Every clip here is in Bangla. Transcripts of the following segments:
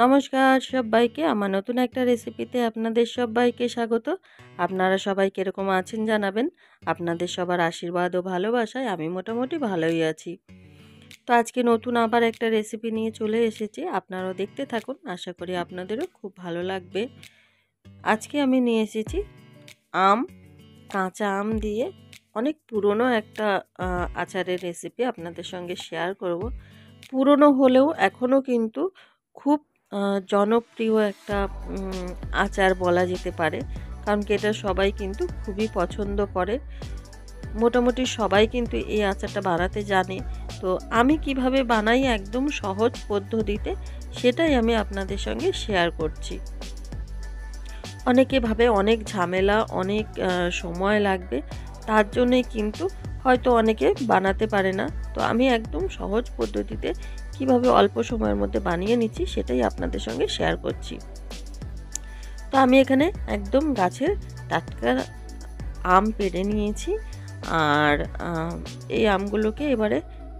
নমস্কার সবাইকে, আমার নতুন একটা রেসিপিতে আপনাদের সবাইকে স্বাগত। আপনারা সবাই কিরকম আছেন জানাবেন। আপনাদের সবার আশীর্বাদ ও ভালোবাসায় আমি মোটামুটি ভালোই আছি। তো আজকে নতুন আবার একটা রেসিপি নিয়ে চলে এসেছি, আপনারাও দেখতে থাকুন, আশা করি আপনাদেরও খুব ভালো লাগবে। আজকে আমি নিয়ে এসেছি আম, কাঁচা আম দিয়ে অনেক পুরনো একটা আচারের রেসিপি আপনাদের সঙ্গে শেয়ার করব। পুরনো হলেও এখনও কিন্তু খুব জনপ্রিয় একটা আচার বলা যেতে পারে, কারণ কি এটা সবাই কিন্তু খুবই পছন্দ করে। মোটামুটি সবাই কিন্তু এই আচারটা বানাতে জানে। তো আমি কিভাবে বানাই একদম সহজ পদ্ধতিতে, সেটাই আমি আপনাদের সঙ্গে শেয়ার করছি। অনেকে ভাবে অনেক ঝামেলা, অনেক সময় লাগবে, তার জন্যে কিন্তু হয়তো অনেকে বানাতে পারে না। তো আমি একদম সহজ পদ্ধতিতে কিভাবে অল্প সময়ের মধ্যে বানিয়ে নিচ্ছি সেটাই আপনাদের সঙ্গে শেয়ার করছি। তো আমি এখানে একদম গাছের টাটকা আম পেড়ে নিয়েছি, আর এই আমগুলোকে এবারে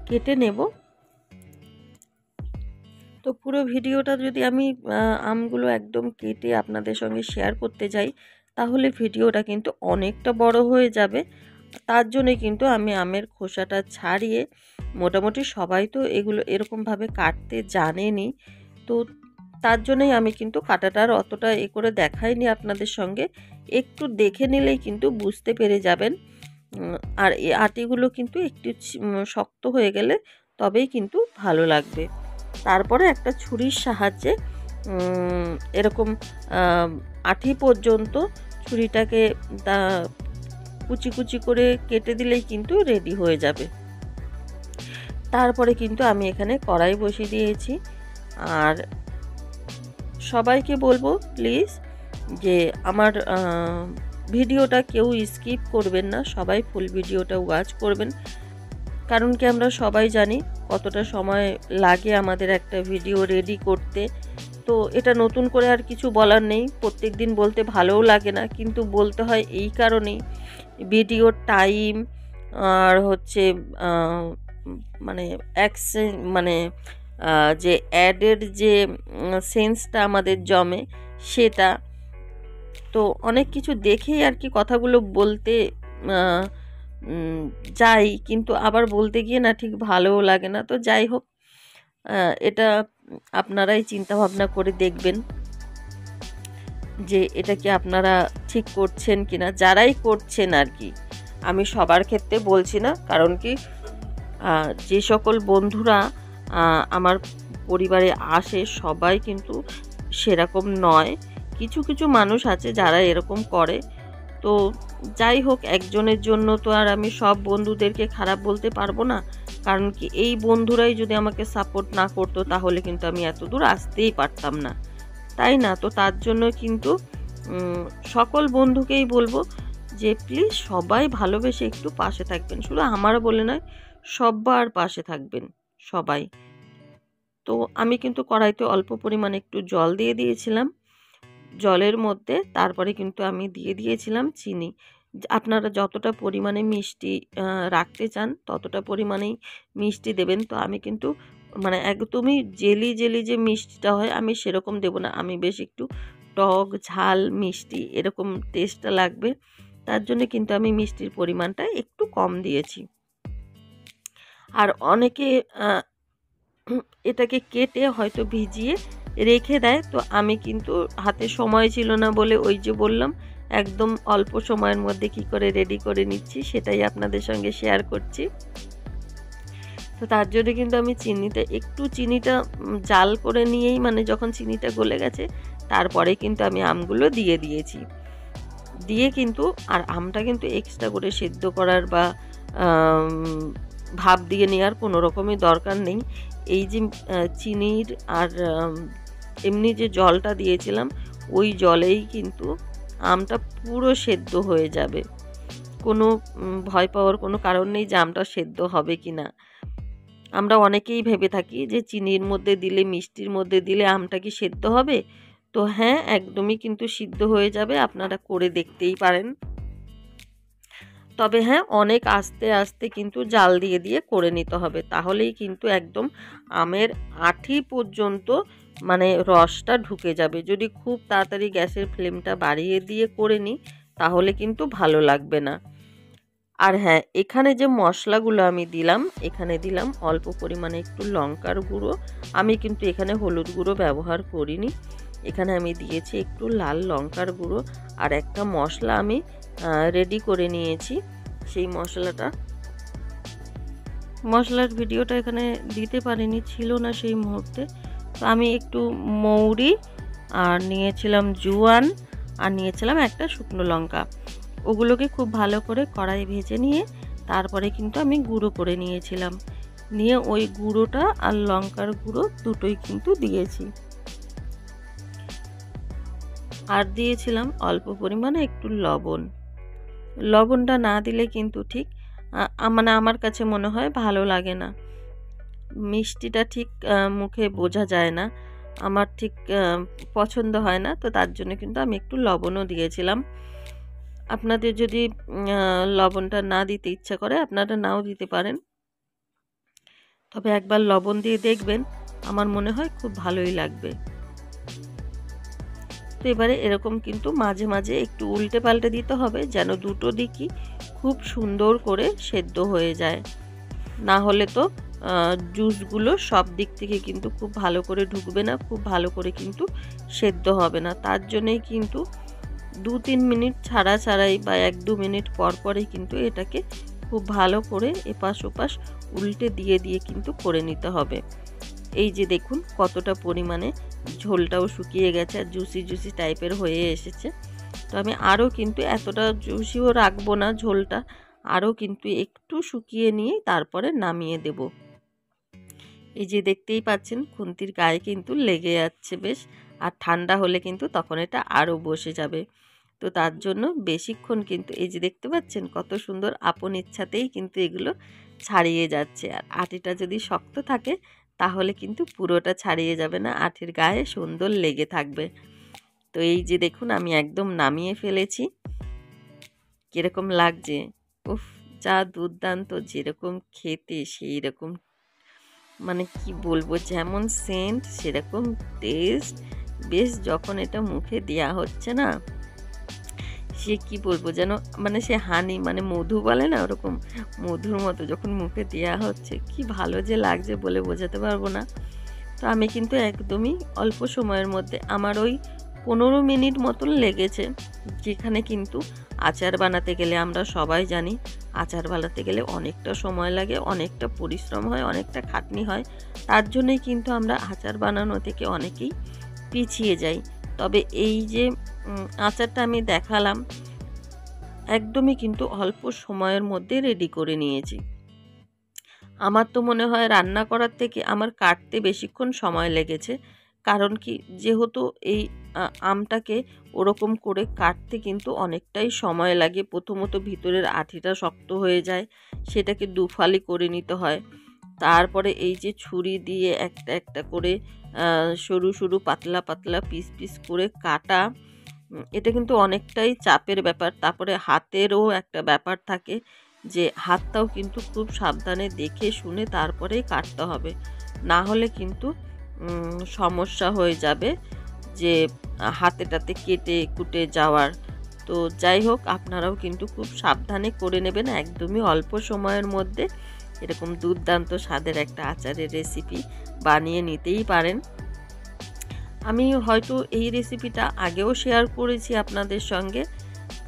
কেটে নেব। তো পুরো ভিডিওটা যদি আমি আমগুলো একদম কেটে আপনাদের সঙ্গে শেয়ার করতে যাই, তাহলে ভিডিওটা কিন্তু অনেকটা বড় হয়ে যাবে। তার জন্যে কিন্তু আমি আমের খোসাটা ছাড়িয়ে, মোটামুটি সবাই তো এগুলো এরকমভাবে কাটতে জানেনি, তো তার জন্যই আমি কিন্তু কাটাটার অতটা করে দেখাইনি আপনাদের সঙ্গে। একটু দেখে নিলেই কিন্তু বুঝতে পেরে যাবেন। আর এই আটিগুলো কিন্তু একটু শক্ত হয়ে গেলে তবেই কিন্তু ভালো লাগবে। তারপরে একটা ছুরির সাহায্যে এরকম আঠি পর্যন্ত ছুরিটাকে কুচি কুচি করে কেটে দিলেই কিন্তু রেডি হয়ে যাবে। তারপরে কিন্তু আমি এখানে কড়াই বসিয়ে দিয়েছি। আর সবাইকে বলবো প্লিজ যে আমার ভিডিওটা কেউ স্কিপ করবেন না, সবাই ফুল ভিডিওটা ওয়াচ করবেন। কারণ কি আমরা সবাই জানি কতটা সময় লাগে আমাদের একটা ভিডিও রেডি করতে। তো এটা নতুন করে আর কিছু বলার নেই, প্রত্যেক দিন বলতে ভালোও লাগে না, কিন্তু বলতে হয় এই কারণেই ভিডিওর টাইম আর হচ্ছে মানে মানে যে অ্যাডের যে সেন্সটা আমাদের জমে সেটা। তো অনেক কিছু দেখেই আর কি কথাগুলো বলতে যাই, কিন্তু আবার বলতে গিয়ে না ঠিক ভালোও লাগে না। তো যাই হোক, এটা আপনারাই চিন্তা ভাবনা করে দেখবেন যে এটা কি আপনারা ঠিক করছেন কিনা, যারাই করছেন আর কি। আমি সবার ক্ষেত্রে বলছি না, কারণ কি যে সকল বন্ধুরা আমার পরিবারে আসে সবাই কিন্তু সেরকম নয়। কিছু কিছু মানুষ আছে যারা এরকম করে। তো যাই হোক, একজনের জন্য তো আর আমি সব বন্ধুদেরকে খারাপ বলতে পারবো না, কারণ কি এই বন্ধুরাই যদি আমাকে সাপোর্ট না করতো তাহলে কিন্তু আমি এত দূর আসতেই পারতাম না, তাই না? তো তার জন্য কিন্তু সকল বন্ধুকেই বলবো যে প্লিজ সবাই ভালোবেসে একটু পাশে থাকবেন, শুধু আমার বলে নয়, সবার পাশে থাকবেন সবাই। তো আমি কিন্তু কড়াইতে অল্প পরিমাণে একটু জল দিয়ে দিয়েছিলাম। জলের মধ্যে তারপরে কিন্তু আমি দিয়ে দিয়েছিলাম চিনি। আপনারা যতটা পরিমাণে মিষ্টি রাখতে চান ততটা পরিমাণেই মিষ্টি দেবেন। তো আমি কিন্তু মানে একদমই জেলি জেলি যে মিষ্টিটা হয় আমি সেরকম দেব না, আমি বেশ একটু টক ঝাল মিষ্টি এরকম টেস্টটা লাগবে, তার জন্য কিন্তু আমি মিষ্টির পরিমাণটা একটু কম দিয়েছি। আর অনেকে এটাকে কেটে হয়তো ভিজিয়ে রেখে দেয়, তো আমি কিন্তু হাতে সময় ছিল না বলে ওই যে বললাম একদম অল্প সময়ের মধ্যে কি করে রেডি করে নিচ্ছি সেটাই আপনাদের সঙ্গে শেয়ার করছি। তো তার জন্য কিন্তু আমি চিনিটা জাল করে নিয়েই, মানে যখন চিনিটা গলে গেছে তারপরে কিন্তু আমি আমগুলো দিয়ে দিয়েছি। দিয়ে কিন্তু আর আমটা কিন্তু এক্সট্রা করে সেদ্ধ করার বা ভাপ দিয়ে নেওয়ার কোনো রকমই দরকার নেই। এই যে চিনির আর এমনি যে জলটা দিয়েছিলাম ওই জলেই কিন্তু আমটা পুরো সেদ্ধ হয়ে যাবে। কোনো ভয় পাওয়ার কোনো কারণ নেই যে আমটা সেদ্ধ হবে কি না। আমরা অনেকেই ভেবে থাকি যে চিনির মধ্যে দিলে, মিষ্টির মধ্যে দিলে আমটা কি সেদ্ধ হবে? তো হ্যাঁ, একদমই কিন্তু সিদ্ধ হয়ে যাবে, আপনারা করে দেখতেই পারেন। তবে হ্যাঁ, অনেক আস্তে আস্তে কিন্তু জাল দিয়ে দিয়ে করে নিতে হবে, তাহলেই কিন্তু একদম আমের আঁটি পর্যন্ত মানে রসটা ঢুকে যাবে। যদি খুব তাড়াতাড়ি গ্যাসের ফ্লেমটা বাড়িয়ে দিয়ে করে নিই তাহলে কিন্তু ভালো লাগবে না। আর হ্যাঁ, এখানে যে মশলাগুলো আমি দিলাম, এখানে দিলাম অল্প পরিমাণে একটু লঙ্কার গুঁড়ো। আমি কিন্তু এখানে হলুদ গুঁড়ো ব্যবহার করিনি। এখানে আমি দিয়েছি একটু লাল লঙ্কার গুঁড়ো, আর একটা মশলা আমি রেডি করে নিয়েছি। সেই মশলার ভিডিওটা এখানে দিতে পারিনি, ছিল না সেই মুহূর্তে। তো আমি একটু মৌরি আর নিয়েছিলাম জোয়ান, আর নিয়েছিলাম একটা শুকনো লঙ্কা। ওগুলোকে খুব ভালো করে কড়াই ভেজে নিয়ে তারপরে কিন্তু আমি গুঁড়ো করে নিয়েছিলাম। নিয়ে ওই গুঁড়োটা আর লঙ্কার গুঁড়ো দুটোই কিন্তু দিয়েছি। আর দিয়েছিলাম অল্প পরিমাণে একটু লবণ। লবণটা না দিলে কিন্তু ঠিক মানে আমার কাছে মনে হয় ভালো লাগে না, মিষ্টিটা ঠিক মুখে বোঝা যায় না, আমার ঠিক পছন্দ হয় না। তো তার জন্য কিন্তু আমি একটু লবণও দিয়েছিলাম। আপনাদের যদি লবণটা না দিতে ইচ্ছা করে আপনারা নাও দিতে পারেন, তবে একবার লবণ দিয়ে দেখবেন, আমার মনে হয় খুব ভালোই লাগবে। তো এবারে এরকম কিন্তু মাঝে মাঝে একটু উল্টে পাল্টে দিতে হবে, যেন দুটো দিকই খুব সুন্দর করে সেদ্ধ হয়ে যায়। না হলে তো জুসগুলো সব দিক থেকে কিন্তু খুব ভালো করে ঢুকবে না, খুব ভালো করে কিন্তু সেদ্ধ হবে না। তার জন্যই কিন্তু 2-3 মিনিট ছাড়া ছাড়াই বা 1-2 মিনিট পর পরই কিন্তু এটাকে খুব ভালো করে এপাশ ওপাশ উল্টে দিয়ে দিয়ে কিন্তু করে নিতে হবে। এই যে দেখুন কতটা পরিমাণে ঝোলটাও শুকিয়ে গেছে আর জুসি জুসি টাইপের হয়ে এসেছে। তো আমি আরও কিন্তু এতটা জুসিও রাখবো না ঝোলটা, আরও কিন্তু একটু শুকিয়ে নিয়ে তারপরে নামিয়ে দেব। এই যে দেখতেই পাচ্ছেন খুন্তির গায়ে কিন্তু লেগে যাচ্ছে বেশ, আর ঠান্ডা হলে কিন্তু তখন এটা আরও বসে যাবে। তো তার জন্য বেশিক্ষণ কিন্তু এই যে দেখতে পাচ্ছেন কত সুন্দর আপন ইচ্ছাতেই কিন্তু এগুলো ছাড়িয়ে যাচ্ছে। আর আটিটা যদি শক্ত থাকে তাহলে কিন্তু পুরোটা ছাড়িয়ে যাবে না, আটির গায়ে সুন্দর লেগে থাকবে। তো এই যে দেখুন আমি একদম নামিয়ে ফেলেছি। কীরকম লাগছে? উফ, যা দুর্দান্ত, যেরকম খেতে সেই রকম, মানে কি বলবো, যেমন সেন্ট সেরকম টেস্ট। বেশ যখন এটা মুখে দেওয়া হচ্ছে না, সে কি বলবো, যেন মানে সে হানি মানে মধু বলে না, ওরকম মধুর মতো যখন মুখে দেওয়া হচ্ছে কি ভালো যে লাগছে বলে বোঝাতে পারবো না। তো আমি কিন্তু একদমই অল্প সময়ের মধ্যে, আমার ওই 15 মিনিট মতন লেগেছে। যেখানে কিন্তু আচার বানাতে গেলে আমরা সবাই জানি আচার বানাতে গেলে অনেকটা সময় লাগে, অনেকটা পরিশ্রম হয়, অনেকটা খাটনি হয়। তার জন্যই কিন্তু আমরা আচার বানানো থেকে অনেকেই পিছিয়ে যাই। তবে এই যে আচারটা আমি দেখালাম একদমই কিন্তু অল্প সময়ের মধ্যে রেডি করে নিয়েছি। আমার তো মনে হয় রান্না করার থেকে আমার কাটতে বেশিক্ষণ সময় লেগেছে। কারণ কি, যেহেতু এই আমটাকে ওরকম করে কাটতে কিন্তু অনেকটাই সময় লাগে। প্রথমত ভিতরের আঠিটা শক্ত হয়ে যায়, সেটাকে দুফালি করে নিতে হয়। তারপরে এই যে ছুরি দিয়ে একটা একটা করে সরু সরু পাতলা পাতলা পিস পিস করে কাটা, এটা কিন্তু অনেকটাই চাপের ব্যাপার। তারপরে হাতেরও একটা ব্যাপার থাকে, যে হাতটাও কিন্তু খুব সাবধানে দেখে শুনে তারপরেই কাটতে হবে, না হলে কিন্তু সমস্যা হয়ে যাবে যে হাতেটাতে কেটে কুটে যাওয়ার। তো যাই হোক, আপনারাও কিন্তু খুব সাবধানে করে নেবেন, একদমই অল্প সময়ের মধ্যে এরকম দুর্দান্ত স্বাদের একটা আচারের রেসিপি বানিয়ে নিতেই পারেন। আমি হয়তো এই রেসিপিটা আগেও শেয়ার করেছি আপনাদের সঙ্গে,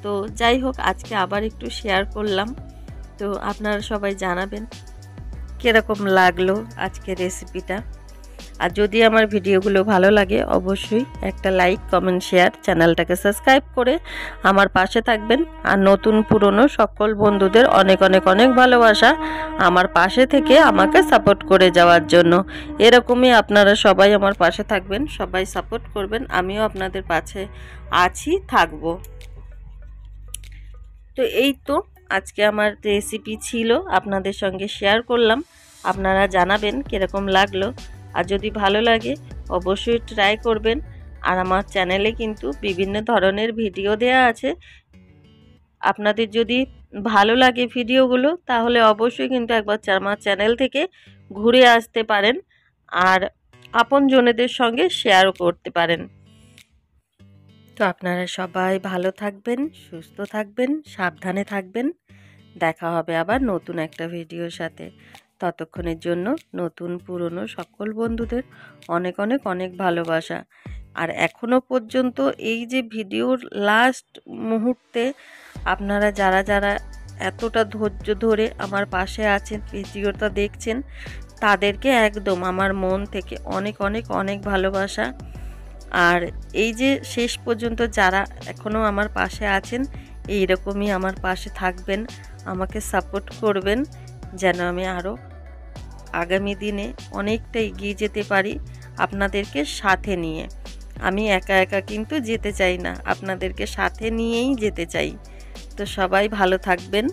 তো যাই হোক আজকে আবার একটু শেয়ার করলাম। তো আপনারা সবাই জানাবেন কীরকম লাগলো আজকের রেসিপিটা। আর যদি আমার ভিডিওগুলো ভালো লাগে অবশ্যই একটা লাইক কমেন্ট শেয়ার, চ্যানেলটাকে সাবস্ক্রাইব করে আমার পাশে থাকবেন। আর নতুন পুরনো সকল বন্ধুদের অনেক অনেক অনেক ভালোবাসা আমার পাশে থেকে আমাকে সাপোর্ট করে যাওয়ার জন্য। এরকমই আপনারা সবাই আমার পাশে থাকবেন, সবাই সাপোর্ট করবেন, আমিও আপনাদের পাশে আছি, থাকবো। তো এই তো আজকে আমার রেসিপি ছিল, আপনাদের সঙ্গে শেয়ার করলাম। আপনারা জানাবেন কীরকম লাগলো, আর যদি ভালো লাগে অবশ্যই ট্রাই করবেন। আর আমার চ্যানেলে কিন্তু বিভিন্ন ধরনের ভিডিও দেয়া আছে, আপনাদের যদি ভালো লাগে ভিডিওগুলো, তাহলে অবশ্যই কিন্তু একবার আমার চ্যানেল থেকে ঘুরে আসতে পারেন আর আপনজনেদের সঙ্গে শেয়ারও করতে পারেন। তো আপনারা সবাই ভালো থাকবেন, সুস্থ থাকবেন, সাবধানে থাকবেন। দেখা হবে আবার নতুন একটা ভিডিওর সাথে। ততক্ষণের জন্য নতুন পুরনো সকল বন্ধুদের অনেক অনেক অনেক ভালোবাসা। আর এখনও পর্যন্ত এই যে ভিডিওর লাস্ট মুহূর্তে আপনারা যারা যারা এতটা ধৈর্য ধরে আমার পাশে আছেন, ভিডিওটা দেখছেন, তাদেরকে একদম আমার মন থেকে অনেক অনেক অনেক ভালোবাসা। আর এই যে শেষ পর্যন্ত যারা এখনও আমার পাশে আছেন, এইরকমই আমার পাশে থাকবেন, আমাকে সাপোর্ট করবেন, যেন আমি আরও আগামী দিনে অনেকটা এগিয়ে যেতে পারি আপনাদেরকে সাথে নিয়ে। আমি একা একা কিন্তু যেতে চাই না, আপনাদেরকে সাথে নিয়েই যেতে চাই। তো সবাই ভালো থাকবেন।